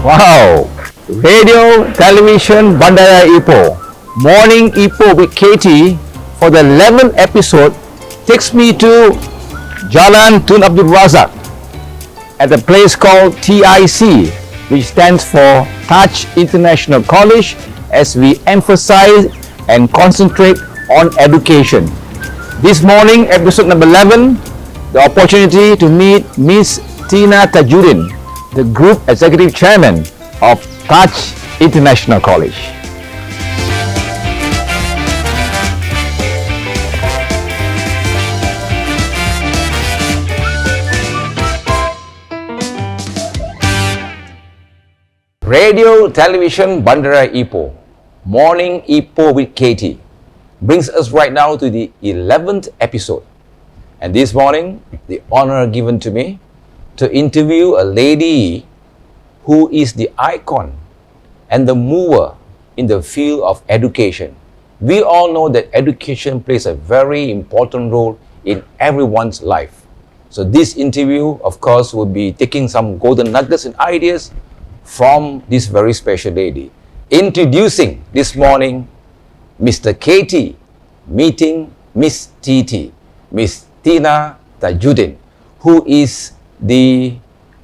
Wow! Radio, television, Bandara Ipoh. Morning Ipoh with Katie for the 11th episode takes me to Jalan Tun Abdul Razak at a place called TIC, which stands for Taj International College, as we emphasize and concentrate on education. This morning, episode number 11, the opportunity to meet Miss Tina Tajuddin, the Group Executive Chairman of Taj International College. Radio, television, Bandara Ipoh. Morning Ipoh with Katie brings us right now to the 11th episode. And this morning, the honor given to me to interview a lady who is the icon and the mover in the field of education. We all know that education plays a very important role in everyone's life. So this interview, of course, will be taking some golden nuggets and ideas from this very special lady. Introducing this morning, Mr. Katie, meeting Miss TT, Miss Tina Tajuddin, who is the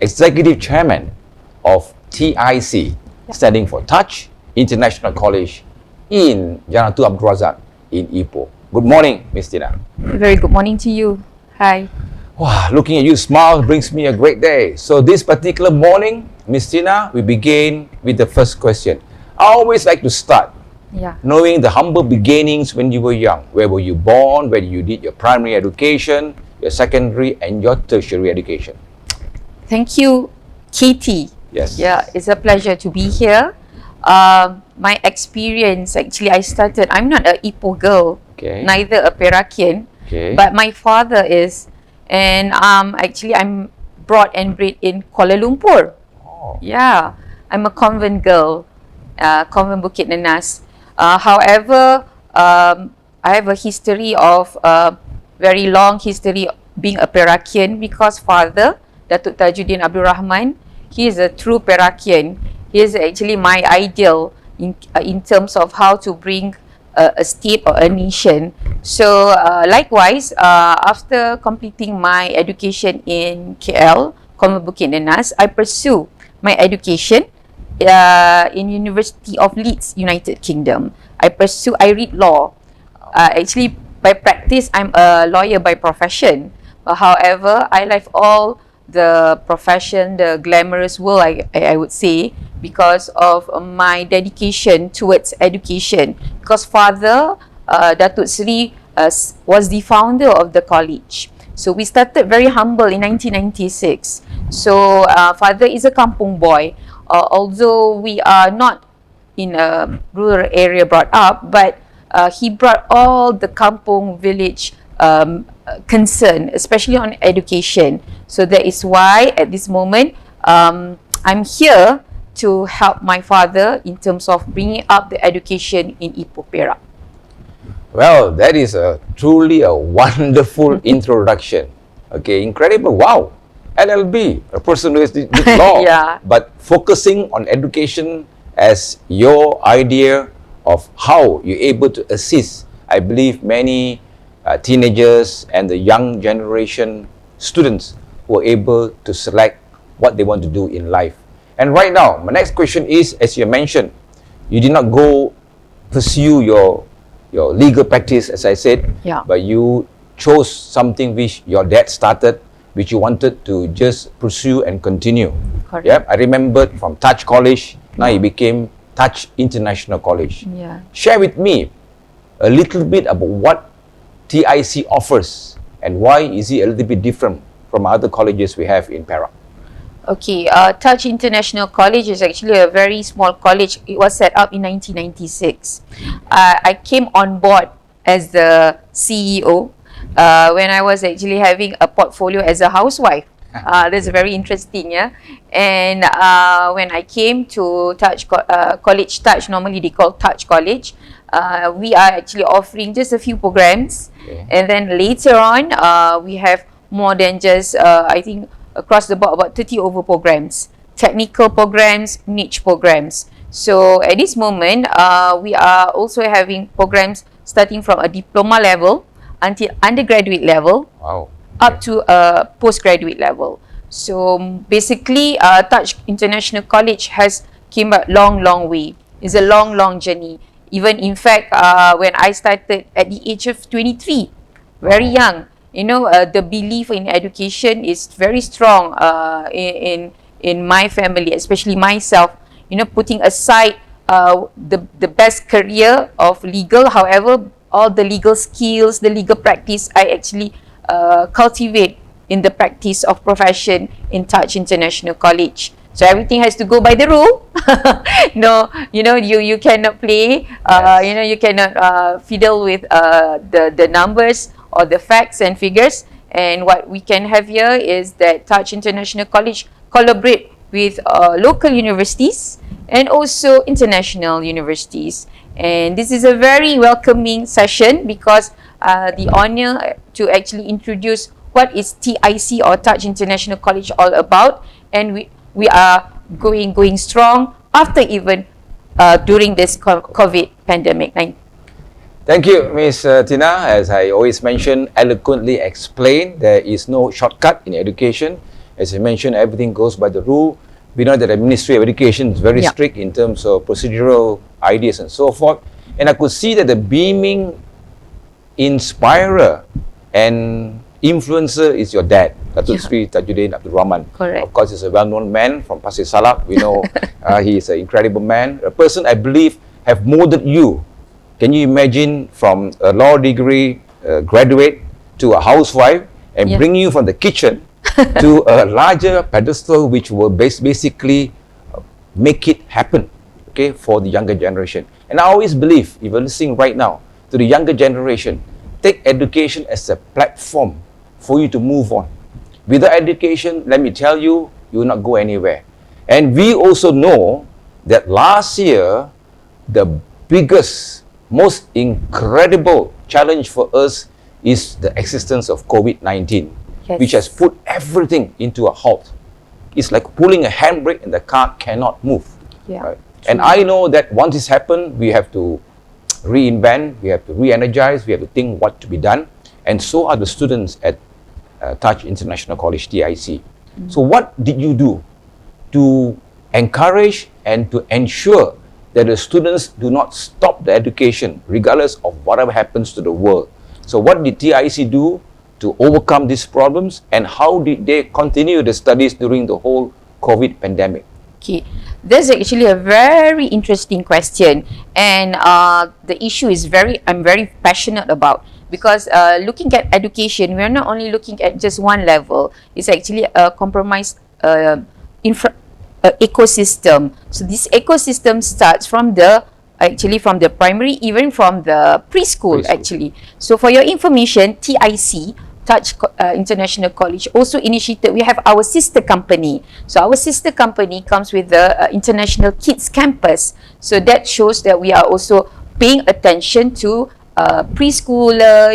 Executive Chairman of TIC, standing for Taj International College in Jalan Tun Abdul Razak in Ipoh. Good morning, Miss Tina. Very good morning to you. Hi. Wow, looking at you smile brings me a great day. So this particular morning, Miss Tina, we begin with the first question. I always like to start knowing the humble beginnings when you were young. Where were you born? Where you did your primary education, your secondary, and your tertiary education? Thank you, Katie. Yes. Yeah, it's a pleasure to be here. My experience, actually, I'm not a Ipoh girl, neither a Perakian, but my father is. And actually, I'm brought and bred in Kuala Lumpur. Oh. Yeah, I'm a convent girl, convent Bukit Nenas. However, I have a history of very long history being a Perakian because father, Datuk Tajuddin Abdul Rahman, he is a true Perakian. He is actually my ideal in terms of how to bring a state or a nation. So likewise, after completing my education in KL, Convent Bukit Nenas, I pursue my education in University of Leeds, United Kingdom. I read law. Actually, by practice, I'm a lawyer by profession. However, I left all the profession, the glamorous world, I would say, because of my dedication towards education. Because father, Datuk Sri, was the founder of the college. So we started very humble in 1996. So father is a kampung boy. Although we are not in a rural area brought up, but he brought all the kampung village concern, especially on education. So that is why at this moment I'm here to help my father in terms of bringing up the education in Ipoh, Perak. Well, that is truly a wonderful introduction. Okay, incredible. Wow. LLB, a person who has did law, but focusing on education as your idea of how you're able to assist, I believe, many teenagers and the young generation students who are able to select what they want to do in life. And right now, my next question is, as you mentioned, you did not go pursue your legal practice, as I said, but you chose something which your dad started, which you wanted to just pursue and continue. Correct. Yeah, I remembered from Taj College, now it became Taj International College. Yeah. Share with me a little bit about what TIC offers and why is it a little bit different from other colleges we have in Perak. Okay, Taj International College is actually a very small college. It was set up in 1996. I came on board as the CEO when I was actually having a portfolio as a housewife. That's very interesting, yeah. And when I came to Taj College Taj, normally they call Taj College, we are actually offering just a few programs. And then later on, we have more than just, I think, across the board, about 30 over programs technical programs, niche programs. So at this moment, we are also having programs starting from a diploma level until undergraduate level, Wow. up to a postgraduate level. So basically, Touch International College has came a long way. It's a long journey. Even in fact, when I started at the age of 23, very young, the belief in education is very strong in my family, especially myself. Putting aside the best career of legal, however, all the legal skills, the legal practice, I actually cultivate in the practice of profession in Touch International College. So everything has to go by the rule. No, you cannot play. Yes. You cannot fiddle with the numbers or the facts and figures. And what we can have here is that Touch International College collaborate with local universities and also international universities. And this is a very welcoming session because the honor to actually introduce what is TIC or Touch International College all about, and we are going strong after even during this COVID pandemic. Thank you, Miss Tina. As I always mention, eloquently explained, there is no shortcut in education. As you mentioned, everything goes by the rule. We know that the Ministry of Education is very strict in terms of procedural ideas and so forth. And I could see that the beaming inspirer and influencer is your dad, Datuk Sri Tajuddin Abdul Rahman. Correct. Of course, he's a well-known man from Pasir Salak. We know he is an incredible man, a person I believe have molded you. Can you imagine from a law degree graduate to a housewife and bring you from the kitchen to a larger pedestal which will basically make it happen, okay, for the younger generation. And I always believe, if you're listening right now to the younger generation, take education as a platform for you to move on. Without education, let me tell you, you will not go anywhere. And we also know that last year, the biggest, most incredible challenge for us is the existence of COVID-19, which has put everything into a halt. It's like pulling a handbrake and the car cannot move. Right? And I know that once this happened, we have to reinvent, we have to re-energize, we have to think what to be done. And so are the students at Touch International College, TIC. So what did you do to encourage and to ensure that the students do not stop the education regardless of whatever happens to the world? So what did TIC do to overcome these problems, and how did they continue the studies during the whole COVID pandemic? Okay, that's actually a very interesting question, and the issue is I'm very passionate about, because looking at education, we're not only looking at just one level. It's actually a compromised ecosystem. So this ecosystem starts from the primary, even from the preschool actually. So for your information, TIC, Touch International College, also initiated, we have our sister company. So our sister company comes with the International Kids Campus. So that shows that we are also paying attention to preschooler,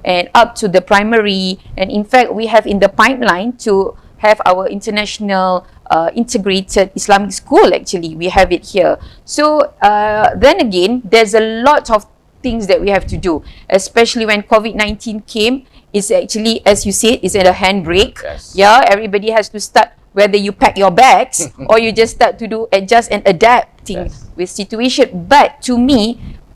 and up to the primary. And in fact, we have in the pipeline to have our international integrated Islamic school. Actually, we have it here. So then again, there's a lot of things that we have to do, especially when COVID-19 came. It's actually, as you said, it's at a handbrake. Yes. Yeah, everybody has to start, whether you pack your bags or you just start to adjust and adapting with situation. But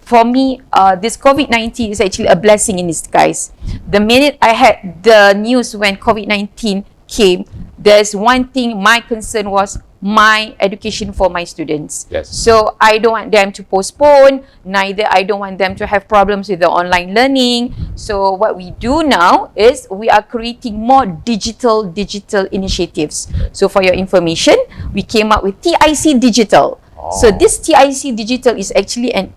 for me, this COVID-19 is actually a blessing in disguise. The minute I had the news when COVID-19 came, there's one thing my concern was my education for my students. Yes. So I don't want them to postpone, neither I don't want them to have problems with the online learning. So what we do now is we are creating more digital initiatives. So for your information, we came up with TIC Digital. So this TIC Digital is actually an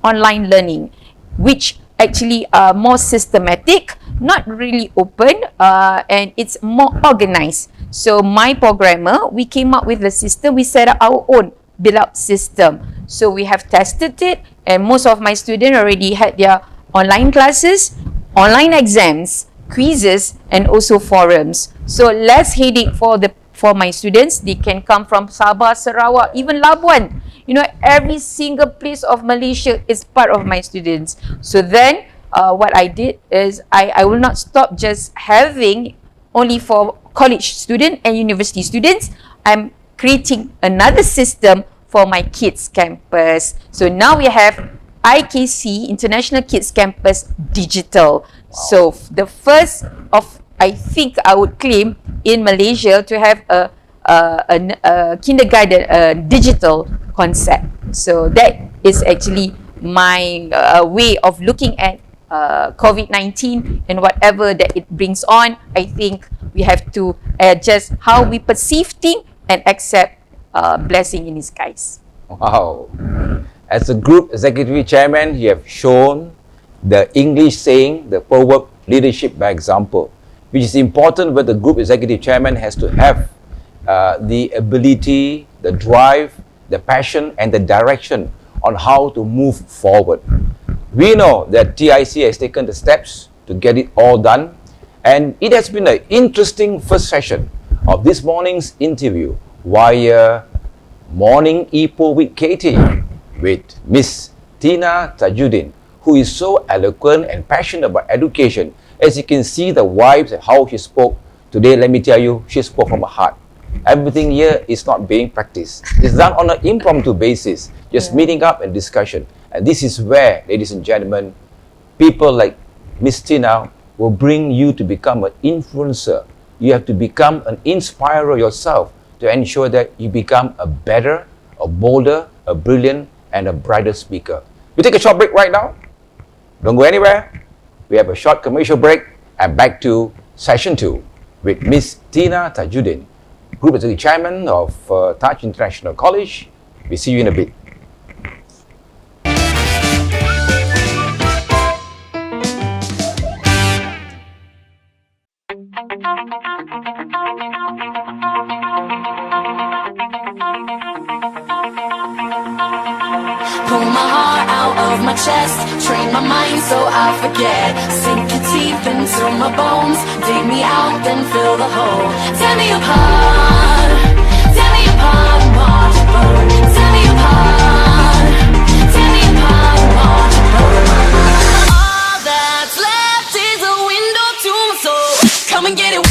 online learning, which actually are more systematic, not really open, and it's more organized. So my programmer, we came up with the system, we set up our own build-up system. So we have tested it, and most of my students already had their online classes, online exams, quizzes, and also forums. So less headache for the for my students. They can come from Sabah, Sarawak, even Labuan. Every single place of Malaysia is part of my students. So then, what I did is I will not stop just having only for college students and university students. I'm creating another system for my kids campus. So now we have IKC, International Kids Campus Digital. So the first of, I think I would claim, in Malaysia to have a kindergarten digital concept. So that is actually my way of looking at COVID-19 and whatever that it brings on. I think we have to adjust how we perceive things and accept blessing in disguise. Wow. As a group executive chairman, you have shown the English saying, the proverb, leadership by example, which is important where the group executive chairman has to have the ability, the drive, the passion and the direction on how to move forward. We know that TIC has taken the steps to get it all done, and it has been an interesting first session of this morning's interview via Morning Ipoh with Katie with Miss Tina Tajuddin, who is so eloquent and passionate about education. As you can see the vibes and how she spoke today, let me tell you, she spoke from her heart. Everything here is not being practiced. It's done on an impromptu basis, just meeting up and discussion. And this is where, ladies and gentlemen, people like Miss Tina will bring you to become an influencer. You have to become an inspirer yourself to ensure that you become a better, a bolder, a brilliant, and a brighter speaker. We take a short break right now. Don't go anywhere. We have a short commercial break and back to session 2 with Miss Tina Tajuddin, Group Executive Chairman of Taj International College. We see you in a bit. Pull my heart out of my chest, train my mind so I forget. Sink your teeth into my bones, dig me out, then fill the hole. Tear me apart and watch it burn. Tear me apart and watch it burn. All that's left is a window to my soul. Come and get it.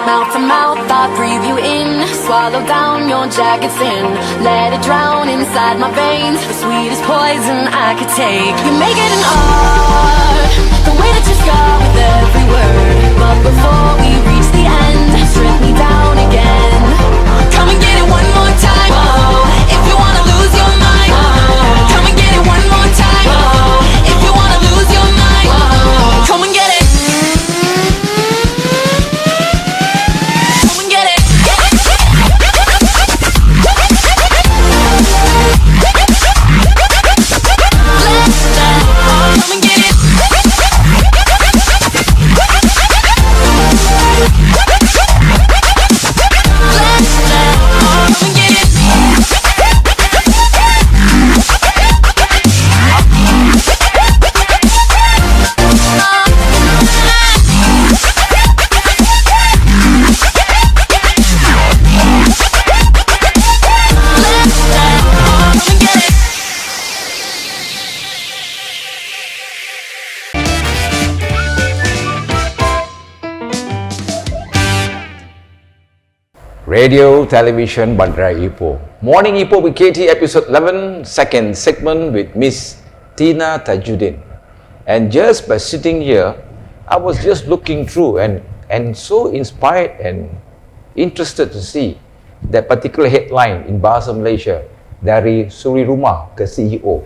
Mouth to mouth, I breathe you in. Swallow down your jagged sin. Let it drown inside my veins. The sweetest poison I could take. You make it an art, the way that you scar with every word. But before we reach the end, strip me down again. Come and get it one more time. If you wanna lose your mind, come and get it one more time. If you wanna lose Radio, television, Bandara Ipoh. Morning Ipoh with Katie, episode 11, second segment with Miss Tina Tajuddin. And just by sitting here, I was just looking through and so inspired and interested to see that particular headline in Bahasa Malaysia, dari suri rumah ke CEO.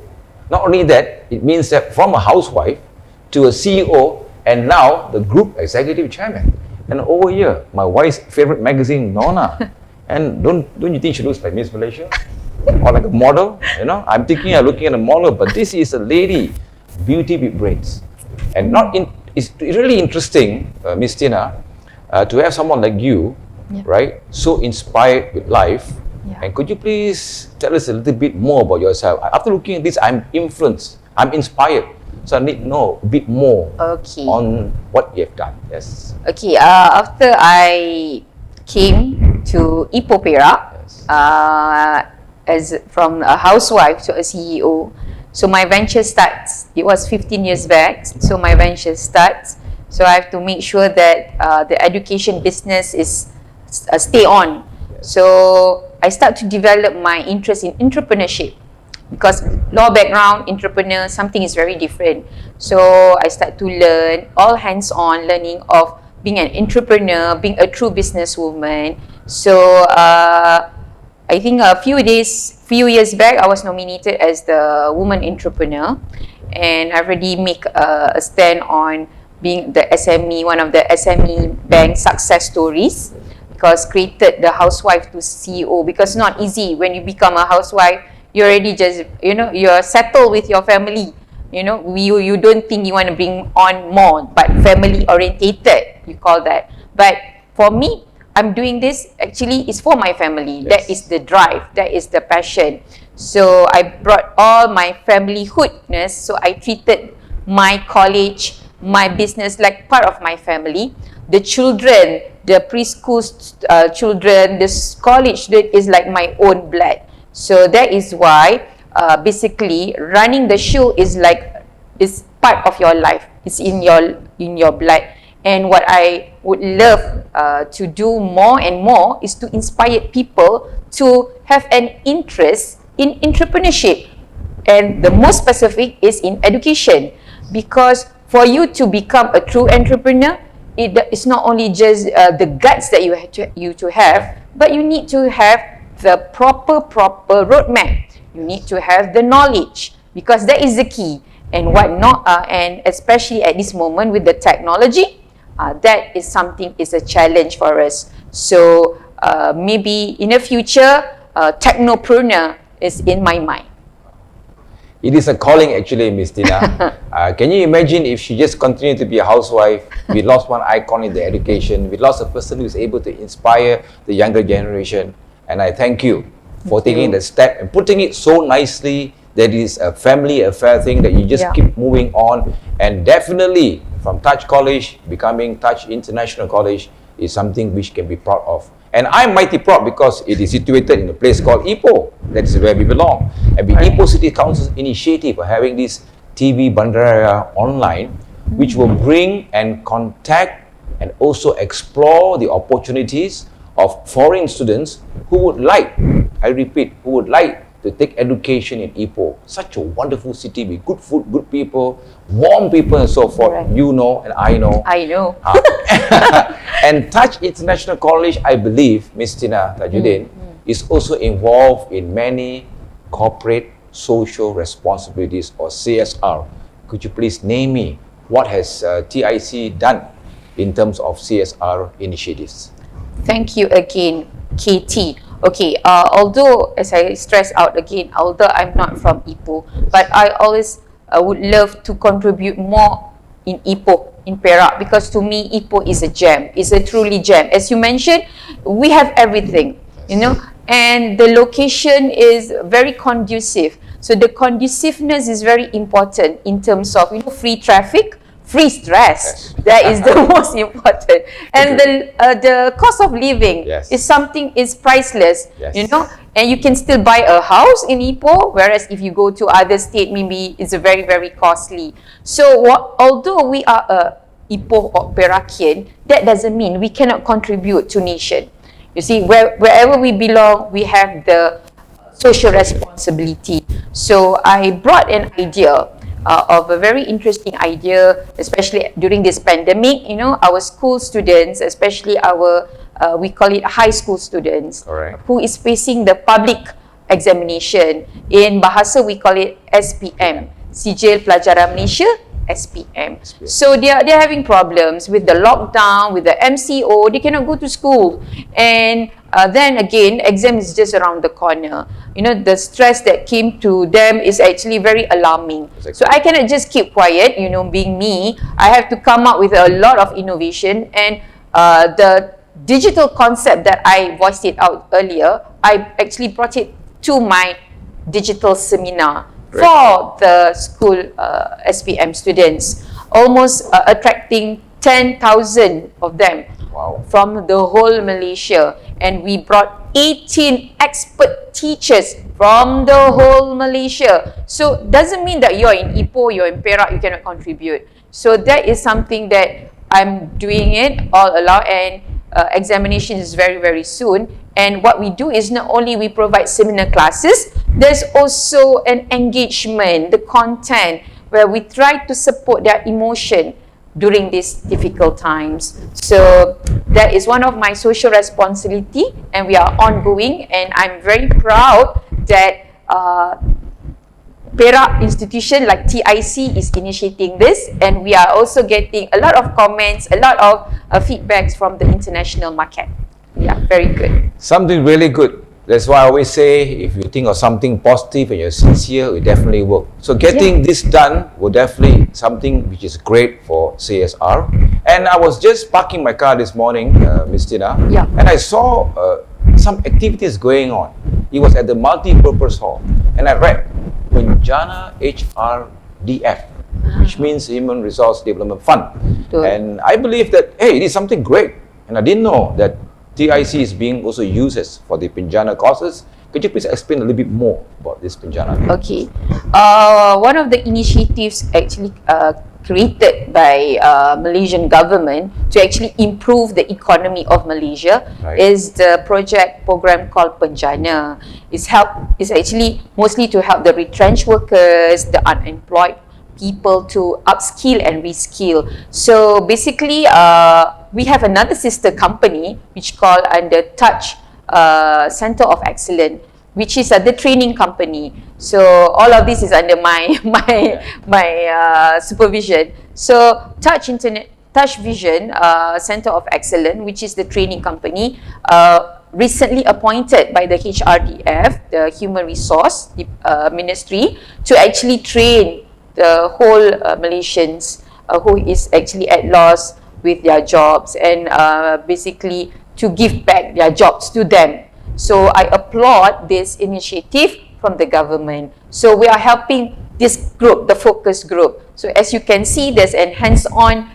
Not only that, it means that from a housewife to a CEO and now the group executive chairman. And over here, my wife's favorite magazine, Nona. And don't you think she looks like Miss Malaysia? Or like a model? You know, I'm thinking of looking at a model, but this is a lady, beauty with braids. And it's really interesting, Miss Tina, to have someone like you, right, so inspired with life. And could you please tell us a little bit more about yourself? After looking at this, I'm influenced, I'm inspired. So I need to know a bit more on what you have done. Yes. Okay, after I came to Ipoh Perak, as from a housewife to a CEO, so my venture starts. It was 15 years back, so my venture starts. So I have to make sure that the education business is stay on. So I start to develop my interest in entrepreneurship. Because law background, entrepreneur, something is very different. So I start to learn, all hands-on learning of being an entrepreneur, being a true businesswoman. So I think a few years back, I was nominated as the woman entrepreneur, and I already make a stand on being the SME, one of the SME bank success stories, because created the housewife to CEO. Because not easy when you become a housewife. You already just, you're settled with your family. You don't think you want to bring on more, but family orientated, you call that. But for me, I'm doing this, actually, it's for my family. Yes. That is the drive, that is the passion. So I brought all my familyhoodness, so I treated my college, my business like part of my family. The children, the preschool children, this college, that is like my own blood. So that is why basically running the show is part of your life. It's in your blood. And what I would love to do more and more is to inspire people to have an interest in entrepreneurship. And the most specific is in education, because for you to become a true entrepreneur, it's not only just the guts that you have, but you need to have the proper roadmap. You need to have the knowledge, because that is the key. And and especially at this moment with the technology, that is something is a challenge for us. So maybe in the future, technopreneur is in my mind. It is a calling actually, Miss Tina. Can you imagine if she just continued to be a housewife? We lost one icon in the education. We lost a person who is able to inspire the younger generation. And I thank you for taking the step and putting it so nicely that it is a family affair thing, that you just keep moving on. And definitely from Touch College, becoming Touch International College is something which can be proud of. And I'm mighty proud because it is situated in a place called Ipoh. That is where we belong. And the Ipoh City Council's initiative of having this TV Bandara online, which will bring and contact and also explore the opportunities of foreign students who would like, I repeat, who would like to take education in Ipoh. Such a wonderful city with good food, good people, warm people and so forth. Right. You know and I know. I know. And Touch International College, I believe, Miss Tina Tajuddin, is also involved in many corporate social responsibilities, or CSR. Could you please name me what has TIC done in terms of CSR initiatives? Thank you again, KT. Okay, although, as I stress out again, although I'm not from Ipoh, but I always would love to contribute more in Ipoh, in Perak, because to me, Ipoh is a gem. It's a truly gem. As you mentioned, we have everything, and the location is very conducive. So the conduciveness is very important in terms of, free traffic, free stress. Yes. That is the most important. And the cost of living is something is priceless, and you can still buy a house in Ipoh, whereas if you go to other state, maybe it's very, very costly. So although we are a Ipoh or Perakian, that doesn't mean we cannot contribute to nation. You see, wherever we belong, we have the social responsibility. So I brought an idea of a very interesting idea, especially during this pandemic. You know, our school students, especially our we call it high school students, Alright. who is facing the public examination. In bahasa we call it SPM, Sijil Pelajaran Malaysia, SPM. So they're having problems with the lockdown, with the MCO. They cannot go to school, and then again, exam is just around the corner. You know, the stress that came to them is actually very alarming. Exactly. So I cannot just keep quiet. You know, being me, I have to come up with a lot of innovation, and the digital concept that I voiced it out earlier, I actually brought it to my digital seminar for the school SPM students, almost attracting 10,000 of them. Wow. From the whole Malaysia, and we brought 18 expert teachers from the whole Malaysia. So doesn't mean that you're in Ipoh, you're in Perak, you cannot contribute. So that is something that I'm doing it all along, and examination is very, very soon. And what we do is not only we provide seminar classes, there's also an engagement, the content, where we try to support their emotion during these difficult times. So that is one of my social responsibility, and we are ongoing, and I'm very proud that Perak institution like TIC is initiating this, and we are also getting a lot of comments, a lot of feedbacks from the international market. Yeah, very good. Something really good. That's why I always say, if you think of something positive and you're sincere, it definitely work. So getting this done will definitely something which is great for CSR. And I was just parking my car this morning, Ms. Tina, and I saw some activities going on. It was at the multi-purpose hall, and I read Penjana HRDF, which means Human Resource Development Fund. Good. And I believe that, hey, it is something great. And I didn't know that TIC is being also used for the Penjana courses. Could you please explain a little bit more about this Penjana? Okay. One of the initiatives actually created by Malaysian government to actually improve the economy of Malaysia is the program called Penjana. It's actually mostly to help the retrenched workers, the unemployed people to upskill and reskill. So basically, we have another sister company which called under Touch Center of Excellence, which is the training company. So all of this is under my supervision. So Touch Vision Center of Excellence, which is the training company, recently appointed by the HRDF, the Human Resource Ministry, to actually train the whole Malaysians who is actually at loss with their jobs, and basically to give back their jobs to them. So I applaud this initiative from the government. So we are helping this group, the focus group. So as you can see, there's an hands-on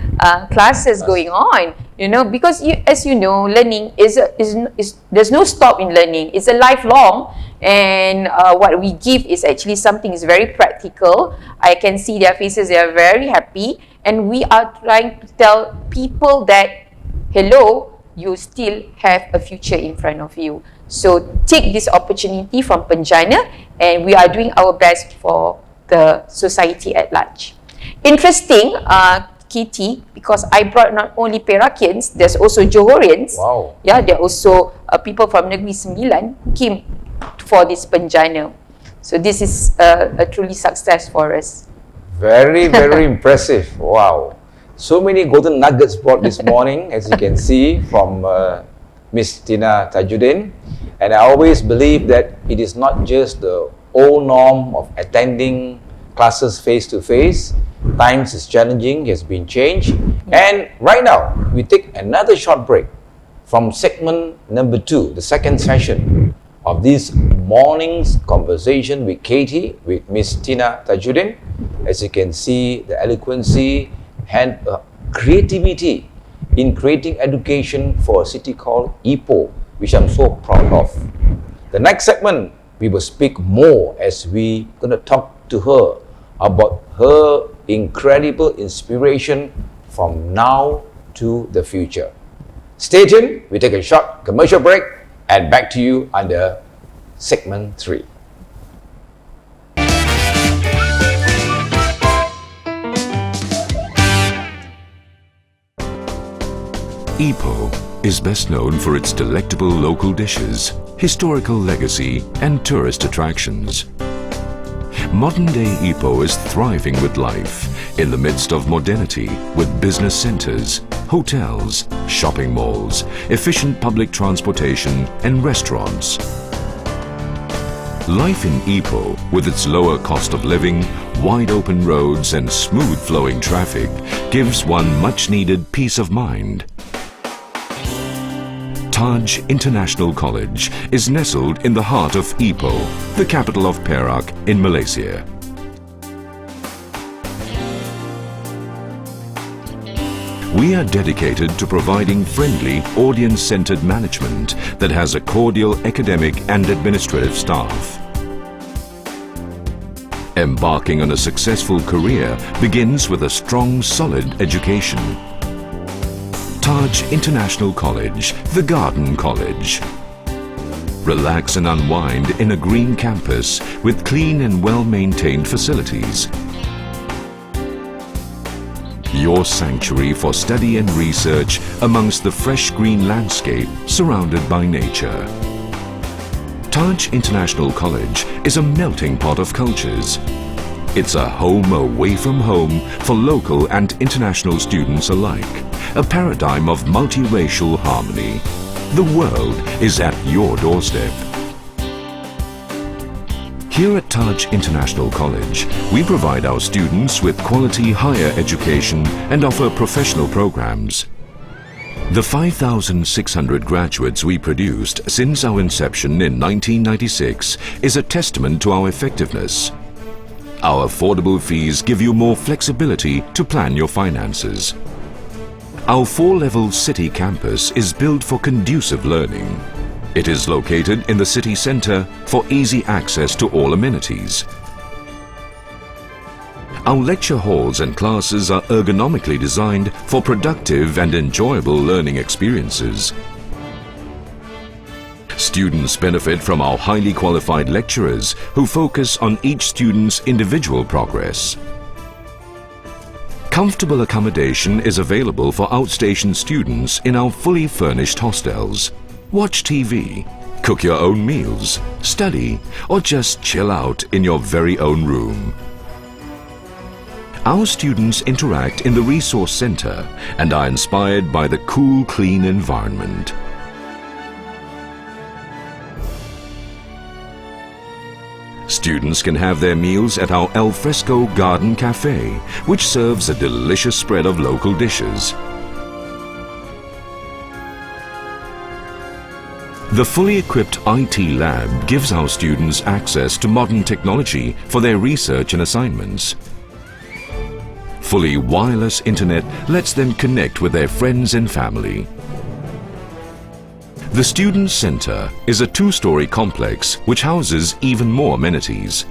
classes going on. You know, because as you know, learning is there's no stop in learning. It's a lifelong, and what we give is actually something is very practical. I can see their faces; they are very happy, and we are trying to tell people that, hello, you still have a future in front of you. So take this opportunity from Penjana, and we are doing our best for the society at large. Interesting, Katie, because I brought not only Perakians, there's also Johorians. Wow. Yeah, there are also people from Negeri Sembilan who came for this Penjana. So this is a truly success for us. Very, very impressive. Wow. So many golden nuggets brought this morning, as you can see from Miss Tina Tajuddin. And I always believe that it is not just the old norm of attending classes face to face. Times is challenging, has been changed. And right now, we take another short break from segment number 2, the second session of this morning's conversation with Katie, with Miss Tina Tajuddin. As you can see, the eloquency and creativity in creating education for a city called Ipoh, which I'm so proud of. The next segment, we will speak more as we going to talk to her about her incredible inspiration from now to the future. Stay tuned, we take a short commercial break and back to you under segment 3. Ipoh is best known for its delectable local dishes, historical legacy, and tourist attractions. Modern-day Ipoh is thriving with life in the midst of modernity with business centers, hotels, shopping malls, efficient public transportation, and restaurants. Life in Ipoh, with its lower cost of living, wide open roads, and smooth flowing traffic, gives one much-needed peace of mind. Taj International College is nestled in the heart of Ipoh, the capital of Perak in Malaysia. We are dedicated to providing friendly, audience-centered management that has a cordial academic and administrative staff. Embarking on a successful career begins with a strong, solid education. Taj International College, the Garden College. Relax and unwind in a green campus with clean and well-maintained facilities. Your sanctuary for study and research amongst the fresh green landscape surrounded by nature. Taj International College is a melting pot of cultures. It's a home away from home for local and international students alike. A paradigm of multiracial harmony. The world is at your doorstep. Here at Taj International College, we provide our students with quality higher education and offer professional programs. The 5,600 graduates we produced since our inception in 1996 is a testament to our effectiveness. Our affordable fees give you more flexibility to plan your finances. Our 4-level city campus is built for conducive learning. It is located in the city centre for easy access to all amenities. Our lecture halls and classes are ergonomically designed for productive and enjoyable learning experiences. Students benefit from our highly qualified lecturers who focus on each student's individual progress. Comfortable accommodation is available for outstation students in our fully furnished hostels. Watch TV, cook your own meals, study, or just chill out in your very own room. Our students interact in the resource center and are inspired by the cool, clean environment. Students can have their meals at our al fresco garden cafe, which serves a delicious spread of local dishes. The fully equipped IT lab gives our students access to modern technology for their research and assignments. Fully wireless internet lets them connect with their friends and family. The Student Center is a 2-story complex which houses even more amenities.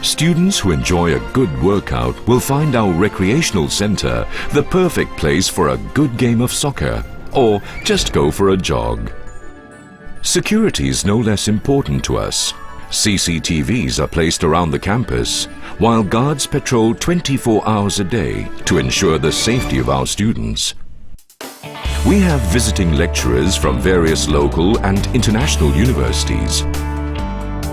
Students who enjoy a good workout will find our recreational center the perfect place for a good game of soccer or just go for a jog. Security is no less important to us. CCTVs are placed around the campus, while guards patrol 24 hours a day to ensure the safety of our students. We have visiting lecturers from various local and international universities.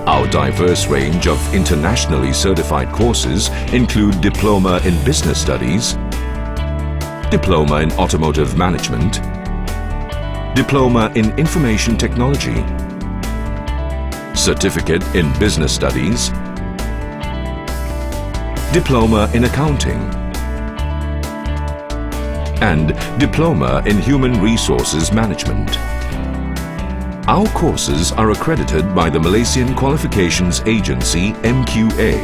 Our diverse range of internationally certified courses include Diploma in Business Studies, Diploma in Automotive Management, Diploma in Information Technology, Certificate in Business Studies, Diploma in Accounting, and Diploma in Human Resources Management. Our courses are accredited by the Malaysian Qualifications Agency MQA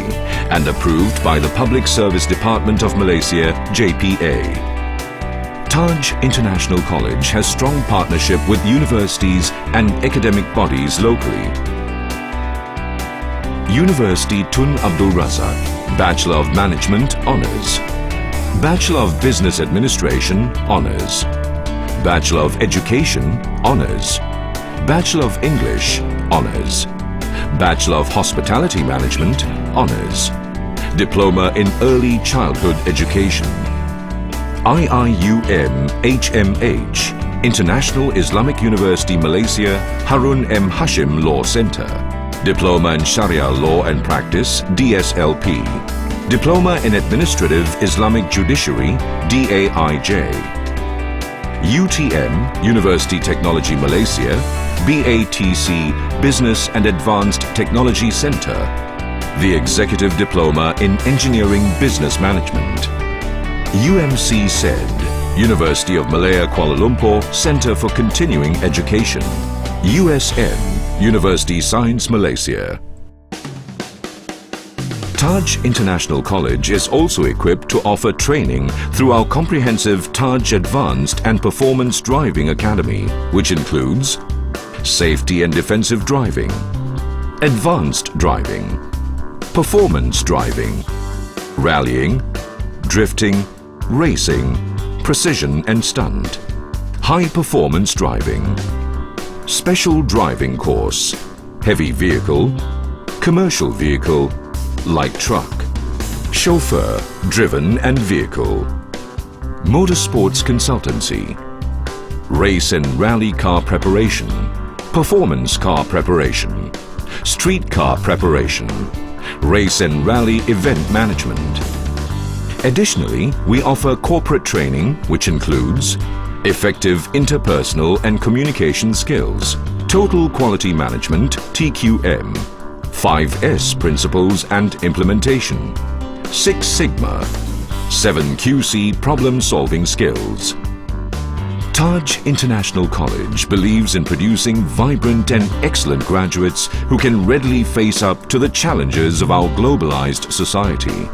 and approved by the Public Service Department of Malaysia JPA. Taj International College has strong partnership with universities and academic bodies locally. University Tun Abdul Razak, Bachelor of Management Honours. Bachelor of Business Administration, Honours. Bachelor of Education, Honours. Bachelor of English, Honours. Bachelor of Hospitality Management, Honours. Diploma in Early Childhood Education. IIUM HMH, International Islamic University Malaysia, Harun M. Hashim Law Centre. Diploma in Sharia Law and Practice, DSLP. Diploma in Administrative Islamic Judiciary, DAIJ. UTM, University Technology Malaysia, BATC, Business and Advanced Technology Centre. The Executive Diploma in Engineering Business Management. UMC SED, University of Malaya Kuala Lumpur Centre for Continuing Education. USM, University Science Malaysia. Taj International College is also equipped to offer training through our comprehensive Taj Advanced and Performance Driving Academy, which includes Safety and Defensive Driving, Advanced Driving, Performance Driving, Rallying, Drifting, Racing, Precision and Stunt, High Performance Driving, Special Driving Course, Heavy Vehicle, Commercial Vehicle, Light Truck, Chauffeur, Driven and Vehicle, Motorsports Consultancy, Race and Rally Car Preparation, Performance Car Preparation, Street Car Preparation, Race and Rally Event Management. Additionally, we offer corporate training which includes effective interpersonal and communication skills, Total Quality Management TQM, 5S Principles and Implementation, 6 Sigma, 7 QC Problem Solving Skills. Taj International College believes in producing vibrant and excellent graduates who can readily face up to the challenges of our globalized society.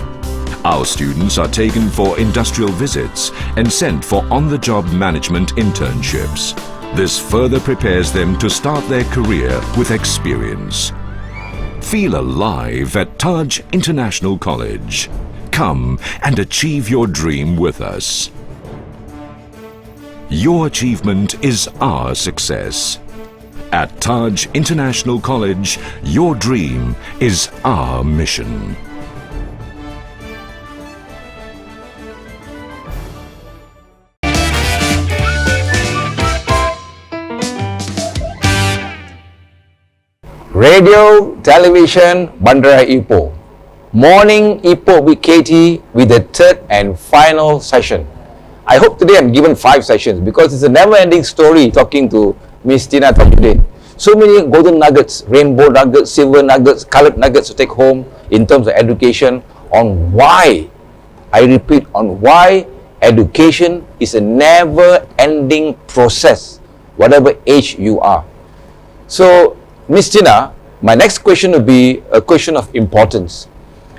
Our students are taken for industrial visits and sent for on-the-job management internships. This further prepares them to start their career with experience. Feel alive at Taj International College. Come and achieve your dream with us. Your achievement is our success. At Taj International College, your dream is our mission. Radio, television, Bandara Ipoh. Morning Ipoh with Katie with the third and final session. I hope today I'm given 5 sessions because it's a never-ending story talking to Miss Tina Tajuddin. So many golden nuggets, rainbow nuggets, silver nuggets, colored nuggets to take home in terms of education on why, I repeat, on why education is a never-ending process, whatever age you are. So, Miss Tina, my next question will be a question of importance.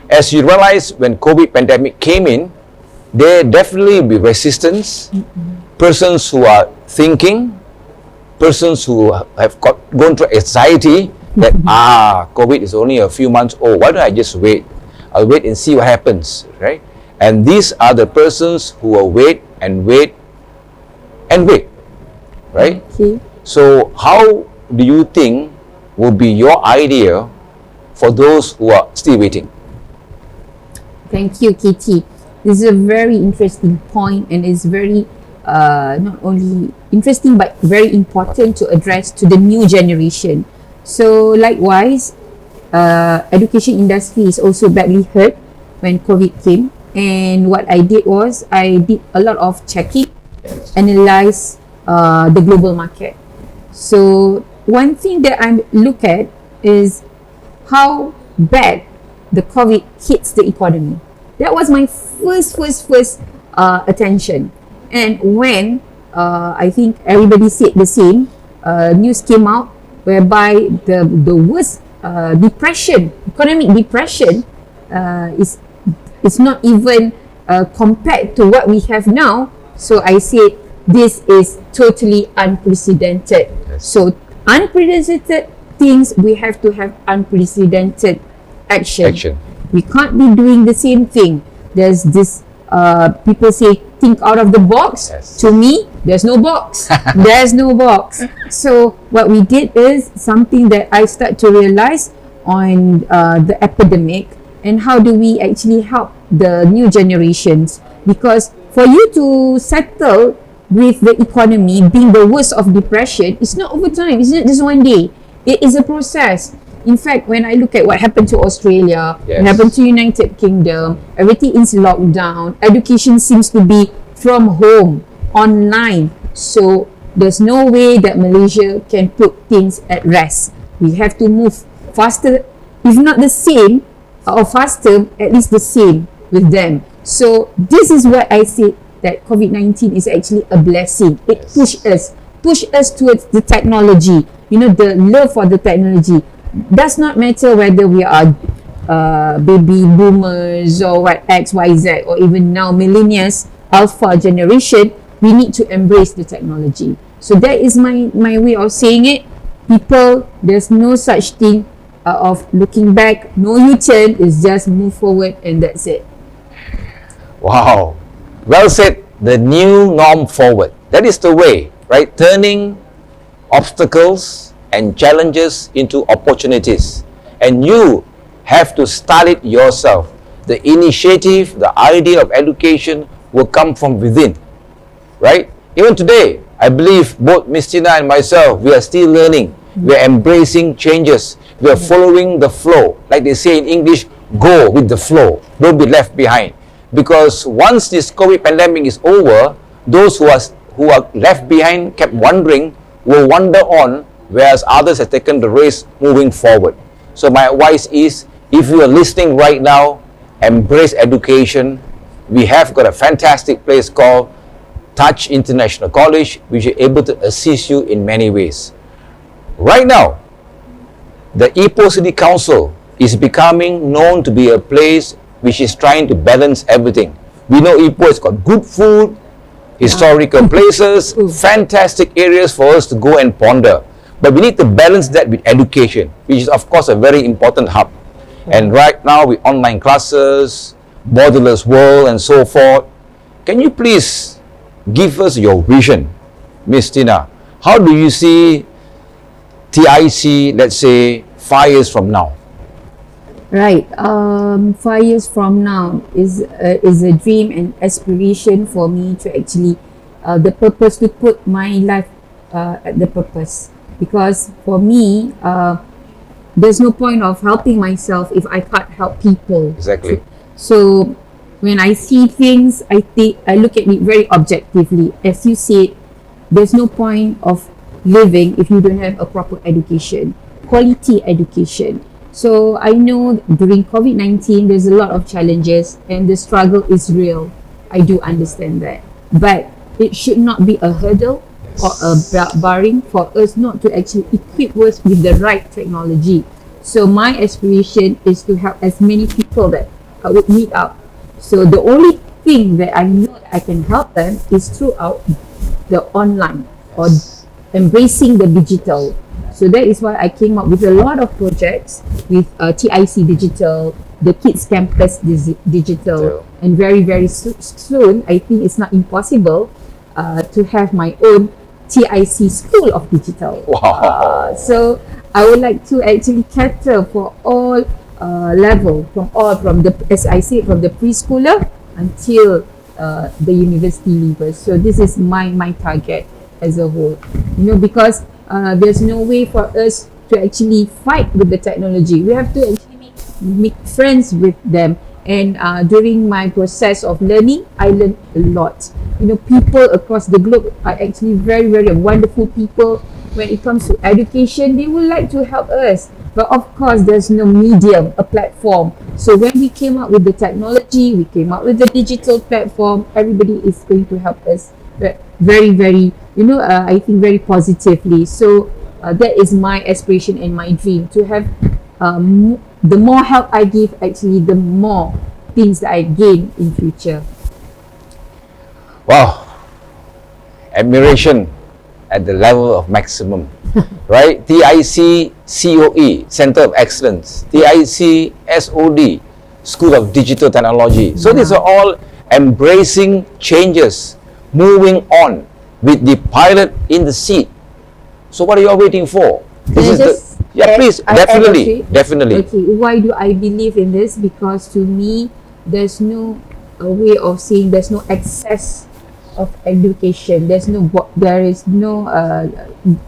As you realize, when COVID pandemic came in, there definitely will be resistance, persons who are thinking, persons who have gone through anxiety that, COVID is only a few months old, why don't I just wait? I'll wait and see what happens, right? And these are the persons who will wait and wait and wait, right? Okay. So how do you think will be your idea for those who are still waiting? Thank you, Katie. This is a very interesting point and is very not only interesting but very important to address to the new generation. So likewise, education industry is also badly hurt when COVID came, and what I did was I did a lot of checking, analyze the global market. So one thing that I look at is how bad the COVID hits the economy. That was my first attention. And when I think everybody said the same, news came out whereby the worst depression, economic depression, is not even compared to what we have now. So I said this is totally unprecedented. Yes. So unprecedented things, we have to have unprecedented action. Action. We can't be doing the same thing. There's this people say think out of the box. Yes. To me, there's no box. There's no box. So what we did is something that I start to realize on the epidemic, and how do we actually help the new generations, because for you to settle with the economy being the worst of depression, it's not over time, it's not just one day, it is a process. In fact, when I look at what happened to Australia, Yes. what happened to United Kingdom, everything is locked down, education seems to be from home, online, so there's no way that Malaysia can put things at rest. We have to move faster, if not the same, or faster, at least the same with them. So this is what I said, that COVID-19 is actually a blessing. It push us towards the technology, the love for the technology. Does not matter whether we are baby boomers or what, X, Y, Z, or even now millennials, alpha generation, we need to embrace the technology. So that is my way of saying it. People, there's no such thing of looking back, no U-turn, it's just move forward and that's it. Wow. Well said. The new norm forward. That is the way, right? Turning obstacles and challenges into opportunities. And you have to start it yourself. The initiative, the idea of education will come from within, right? Even today, I believe both Miss Tina and myself, we are still learning. We are embracing changes. We are following the flow. Like they say in English, go with the flow. Don't be left behind. Because once this COVID pandemic is over, those who are left behind kept wondering, will wander on, whereas others have taken the race moving forward. So my advice is, if you are listening right now, embrace education. We have got a fantastic place called Touch International College, which is able to assist you in many ways. Right now, the Ipoh City Council is becoming known to be a place which is trying to balance everything. We know Ipoh has got good food, historical places, fantastic areas for us to go and ponder. But we need to balance that with education, which is of course a very important hub. And right now with online classes, borderless world and so forth, can you please give us your vision, Miss Tina? How do you see TIC, let's say, 5 years from now? Right. 5 years from now is a dream and aspiration for me to actually the purpose, to put my life at the purpose. Because for me, there's no point of helping myself if I can't help people. Exactly. So when I see things, I look at it very objectively. As you said, there's no point of living if you don't have a proper education, quality education. So I know during COVID-19, there's a lot of challenges and the struggle is real. I do understand that. But it should not be a hurdle or a barring for us not to actually equip us with the right technology. So my aspiration is to help as many people that would need out. So the only thing that I know that I can help them is throughout the online or embracing the digital. So that is why I came up with a lot of projects with TIC Digital, the Kids Campus Digital, and very, very soon, I think it's not impossible to have my own TIC School of Digital. Wow. So I would like to actually cater for all level, from the, as I said, from the preschooler until the university leavers. So this is my target as a whole, because there's no way for us to actually fight with the technology. We have to actually make friends with them. And during my process of learning, I learned a lot. People across the globe are actually very, very wonderful people. When it comes to education, they would like to help us. But of course, there's no medium, a platform. So when we came up with the technology, we came up with the digital platform, everybody is going to help us very, very, I think very positively. So that is my aspiration and my dream, to have the more help I give, actually the more things that I gain in future. Wow. Admiration at the level of maximum, right? TIC COE, Center of Excellence, TIC SOD, School of Digital Technology. So these are all embracing changes, moving on with the pilot in the seat. So what are you all waiting for? Please, definitely. Okay, why do I believe in this? Because to me, there's no way of saying there's no excess of education. There is no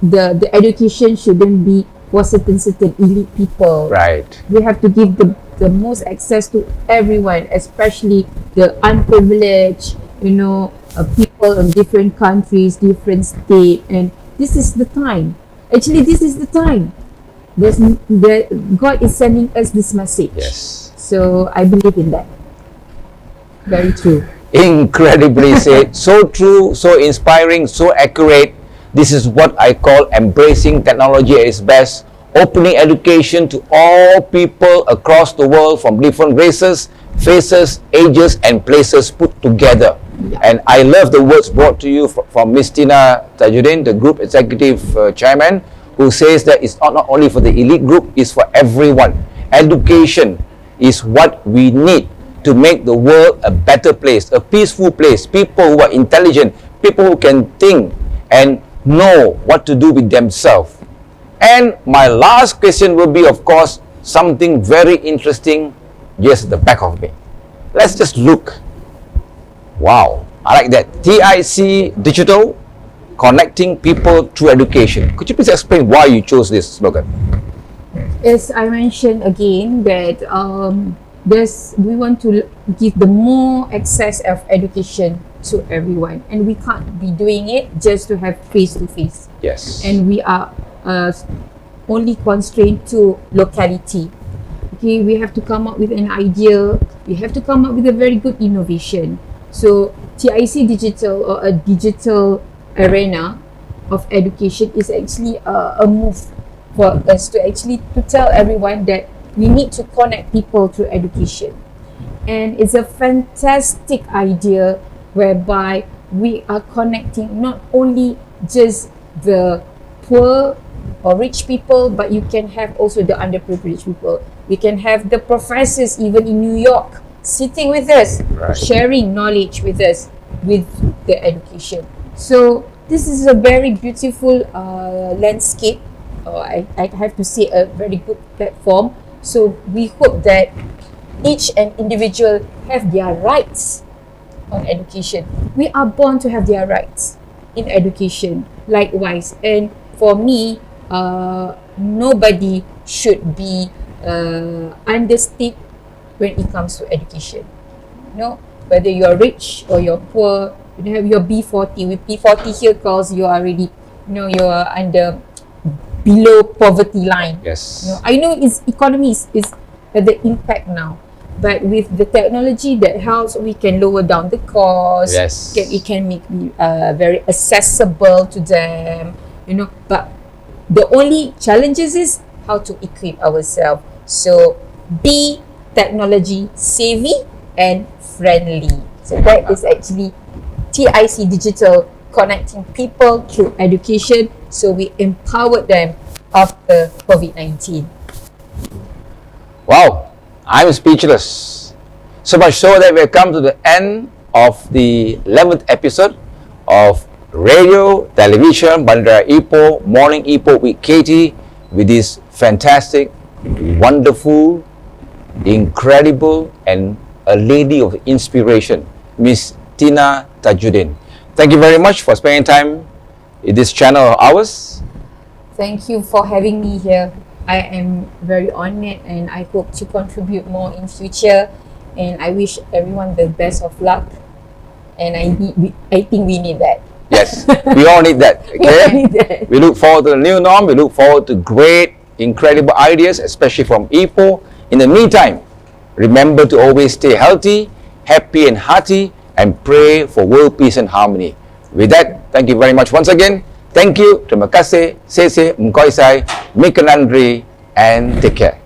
the education shouldn't be for certain elite people. Right. We have to give the most access to everyone, especially the unprivileged, people in different countries, different states, and this is the time. Actually, this is the time. God is sending us this message. Yes. So I believe in that. Very true. Incredibly said. So true, so inspiring, so accurate. This is what I call embracing technology at its best, opening education to all people across the world from different races, faces, ages, and places put together. Yeah. And I love the words brought to you from Miss Tina Tajuddin, the group executive chairman, who says that it's not only for the elite group, it's for everyone. Education is what we need to make the world a better place, a peaceful place, people who are intelligent, people who can think and know what to do with themselves. And my last question will be, of course, something very interesting just at the back of me. Let's just look. Wow, I like that. TIC Digital, connecting people through education. Could you please explain why you chose this slogan? As I mentioned again, that we want to give the more access of education to everyone, and we can't be doing it just to have face-to-face. Yes. And we are only constrained to locality. Okay, we have to come up with an idea. We have to come up with a very good innovation. So TIC Digital, or a digital arena of education, is actually a move for us to tell everyone that we need to connect people through education. And it's a fantastic idea whereby we are connecting not only just the poor or rich people, but you can have also the underprivileged people. We can have the professors even in New York sitting with us, Right. sharing knowledge with us with the education. So this is a very beautiful landscape, or I have to say a very good platform. So we hope that each and individual have their rights on education. We are born to have their rights in education, likewise. And for me, nobody should be understated when it comes to education. Whether you're rich or you're poor, you have your B40. With B40 here calls you are already, you are under below poverty line. Yes. I know economy is at the impact now, but with the technology that helps, we can lower down the cost. Yes. It can make it very accessible to them. But the only challenges is how to equip ourselves. So be technology savvy and friendly. So that is actually TIC Digital, connecting people through education, so we empowered them after COVID-19. Wow, I'm speechless. So much so that we've come to the end of the 11th episode of Radio, Television, Bandara Ipoh, Morning Ipoh with Katie, with this fantastic, wonderful, incredible, and a lady of inspiration, Miss Tina Tajuddin. Thank you very much for spending time in this channel of ours. Thank you for having me here. I am very honored, and I hope to contribute more in future. And I wish everyone the best of luck. And I think we need that. Yes, we all need that. We all Okay. need that. We look forward to the new norm. We look forward to great, incredible ideas, especially from Ipoh. In the meantime, remember to always stay healthy, happy and hearty, and pray for world peace and harmony. With that, thank you very much once again. Thank you, terima kasih, sese, mkoisai, mikanandri, and take care.